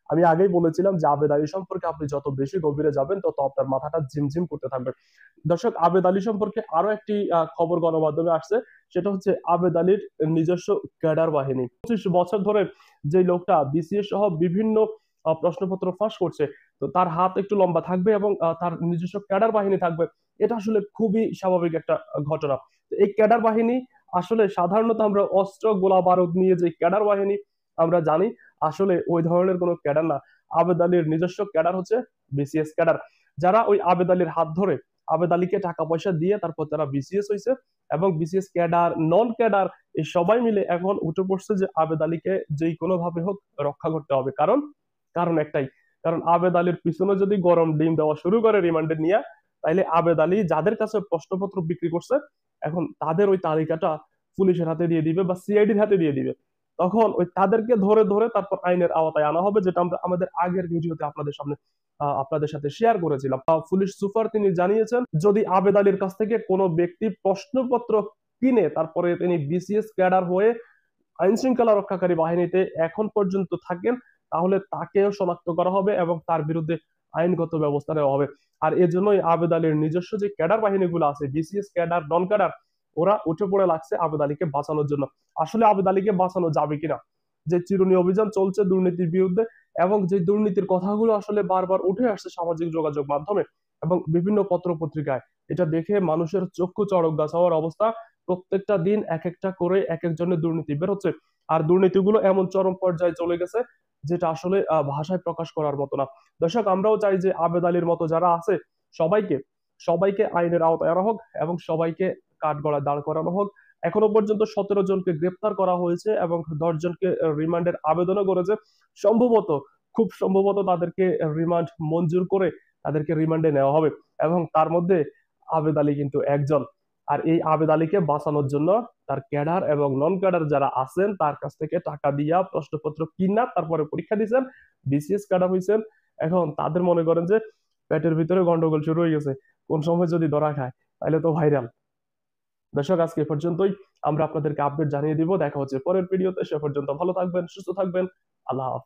আমি আগেই বলেছিলাম যে আবেদ আলী সম্পর্কে আপনি যত বেশি গভীরে যাবেন তত আপনার মাথাটা ঝিমঝিম করতে থাকবে। দর্শক, আবেদ আলী সম্পর্কে আরো একটি খবর গণমাধ্যমে আসছে, সেটা হচ্ছে আবেদ আলীর নিজস্ব ক্যাডার বাহিনী। 25 বছর ধরে যে লোকটা বিসিএস সহ বিভিন্ন প্রশ্নপত্র ফাঁস করছে, তো তার হাত একটু লম্বা থাকবে এবং তার নিজস্ব ক্যাডার বাহিনী থাকবে। এটা আসলে খুবই স্বাভাবিক একটা ঘটনা। তো এই ক্যাডার বাহিনী আসলে সাধারণত আমরা অস্ত্র গোলা বারুদ নিয়ে যে ক্যাডার বাহিনী আমরা জানি, আসলে ওই ধরনের কোনো ক্যাডার না। আবেদ আলীর নিজস্ব ক্যাডার হচ্ছে বিসিএস ক্যাডার, যারা ওই আবেদ আলীর হাত ধরে আবেদ আলীকে টাকা পয়সা দিয়ে তারপর তারা বিসিএস হয়েছে। এবং বিসিএস ক্যাডার, নন ক্যাডার, এই সবাই মিলে এখন উঠে পড়ছে যে আবেদ আলীকে যেই কোনো ভাবে হোক রক্ষা করতে হবে। কারণ কারণ একটাই, কারণ আবেদ আলীর পিছনে যদি গরম ডিম দেওয়া শুরু করে রিমান্ডে নিয়ে, তাইলে আবেদ আলী যাদের কাছে প্রশ্নপত্র বিক্রি করছে এখন তাদের ওই তালিকাটা পুলিশের হাতে দিয়ে দিবে বা সিআইডির হাতে দিয়ে দিবে। তখন ওই তাদেরকে ধরে ধরে তারপর আইনের আওতায় আনা হবে, যেটা আমরা আমাদের আগের ভিডিওতে আপনাদের সাথে শেয়ার করেছিলাম। পুলিশ সুপার তিনি জানিয়েছেন, যদি আবেদ আলীর কাছ থেকে কোনো ব্যক্তি প্রশ্নপত্র কিনে তারপরে তিনি বিসিএস ক্যাডার হয়ে আইন শৃঙ্খলা রক্ষাকারী বাহিনীতে এখন পর্যন্ত থাকেন, তাহলে তাকেও শনাক্ত করা হবে এবং তার বিরুদ্ধে আইনগত ব্যবস্থা নেওয়া হবে। আর এজন্যই আবেদ আলীর নিজস্ব যে ক্যাডার বাহিনীগুলো আছে, বিসিএস ক্যাডার, নন ক্যাডার, ওরা উঠে পড়ে লাগছে আবেদ আলীকে বাঁচানোর জন্য। আসলে আবেদ আলীকে বাঁচানো যাবে কিনা, যে চিরুনি অভিযান চলছে দুর্নীতির বিরুদ্ধে, এবং যে দুর্নীতির কথাগুলো আসলে বারবার উঠে আসছে সামাজিক যোগাযোগ মাধ্যমে এবং বিভিন্ন পত্র পত্রিকায়, এটা দেখে মানুষের চক্ষু চড়ক গাছ হওয়ার অবস্থা। প্রত্যেকটা দিন এক একটা করে এক একজনের দুর্নীতি বের হচ্ছে। আর দুর্নীতিগুলো এমন চরম পর্যায়ে চলে গেছে যেটা আসলে ভাষায় প্রকাশ করার মতো না। দর্শক, আমরাও চাই যে আবেদ আলীর মতো যারা আছে সবাইকে সবাইকে আইনের আওতায় আনা হোক এবং সবাইকে কাঠগড়ায় দাঁড় করানো হোক। এখনো পর্যন্ত 17 জনকে গ্রেপ্তার করা হয়েছে এবং 10 জনকে রিমান্ডের আবেদনও করেছে। সম্ভবত, খুব সম্ভবত তাদেরকে রিমান্ড মঞ্জুর করে তাদেরকে রিমান্ডে নেওয়া হবে, এবং তার মধ্যে আবেদ আলী কিন্তু একজন। আর এই আবেদ আলীকে বাঁচানোর জন্য তার ক্যাডার এবং নন ক্যাডার যারা আছেন তার কাছ থেকে টাকা দিয়া প্রশ্নপত্র কিনা তারপরে পরীক্ষা দিচ্ছেন, বিসিএস ক্যাডার হয়েছেন। এখন তাদের মনে করেন যে পেটের ভিতরে গন্ডগোল শুরু হয়ে গেছে, কোন সময় যদি ধরা খায় তাহলে তো ভাইরাল। দর্শক, আজকে এ পর্যন্তই। আমরা আপনাদেরকে আপডেট জানিয়ে দিব। দেখা হচ্ছে পরের ভিডিওতে। সে পর্যন্ত ভালো থাকবেন, সুস্থ থাকবেন। আল্লাহ হাফেজ।